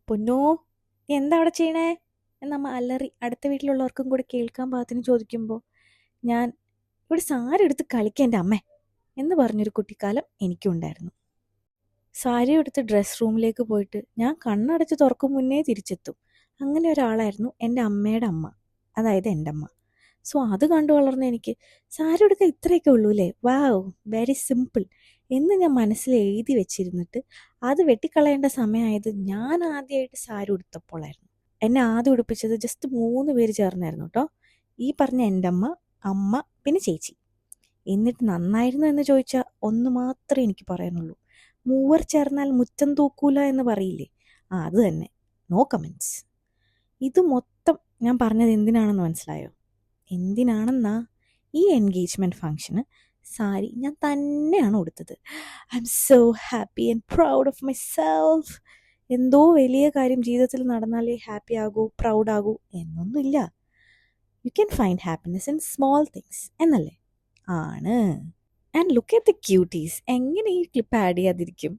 പൊന്നോ, നീ എന്താ അവിടെ ചെയ്യണേ എന്നമ്മ അലറി അടുത്ത വീട്ടിലുള്ളവർക്കും കൂടി കേൾക്കാൻ പാകത്തിന് ചോദിക്കുമ്പോൾ ഞാൻ ഇവിടെ സാരി എടുത്ത് കളിക്കുക എൻ്റെ അമ്മേ എന്ന് പറഞ്ഞൊരു കുട്ടിക്കാലം എനിക്കുണ്ടായിരുന്നു. സാരി എടുത്ത് ഡ്രസ് റൂമിലേക്ക് പോയിട്ട് ഞാൻ കണ്ണടച്ച് തുറക്കും മുന്നേ തിരിച്ചെത്തും. അങ്ങനെ ഒരാളായിരുന്നു എൻ്റെ അമ്മയുടെ അമ്മ, അതായത് എൻ്റെ അമ്മ. സോ അത് കണ്ടു വളർന്ന എനിക്ക് സാരി എടുക്കാൻ ഇത്രയൊക്കെ ഉള്ളൂ അല്ലേ, വാവ്, വെരി സിമ്പിൾ എന്ന് ഞാൻ മനസ്സിൽ എഴുതി വെച്ചിരുന്നിട്ട് അത് വെട്ടിക്കളയേണ്ട സമയമായത് ഞാൻ ആദ്യമായിട്ട് സാരി ഉടുത്തപ്പോഴായിരുന്നു. എന്നെ ആദ്യം ഉടുപ്പിച്ചത് ജസ്റ്റ് 3 പേര് ചേർന്നായിരുന്നു കേട്ടോ. ഈ പറഞ്ഞ എൻ്റെ അമ്മ, അമ്മ, പിന്നെ ചേച്ചി. എന്നിട്ട് നന്നായിരുന്നു എന്ന് ചോദിച്ചാൽ ഒന്ന് മാത്രമേ എനിക്ക് പറയാനുള്ളൂ, മൂവർ ചേർന്നാൽ മുറ്റം തൂക്കൂല എന്ന് പറയില്ലേ, അത് തന്നെ, നോ കമൻസ്. ഇത് മൊത്തം ഞാൻ പറഞ്ഞത് എന്തിനാണെന്ന് മനസ്സിലായോ? എന്തിനാണെന്നാ, ഈ എൻഗേജ്മെൻറ്റ് ഫങ്ഷന് സാരി ഞാൻ തന്നെയാണ് ഉടുത്തത്. I am so happy and proud of my self. എന്തോ വലിയ കാര്യം ജീവിതത്തിൽ നടന്നാലേ ഹാപ്പി ആകൂ, പ്രൗഡ് ആകൂ എന്നൊന്നുമില്ല. You can find happiness in small things എന്നല്ലേ? ആണ്. And look at the quotes. എങ്ങനെ ഈ ക്ലിപ്പ് ആഡ് ചെയ്യാതിരിക്കും?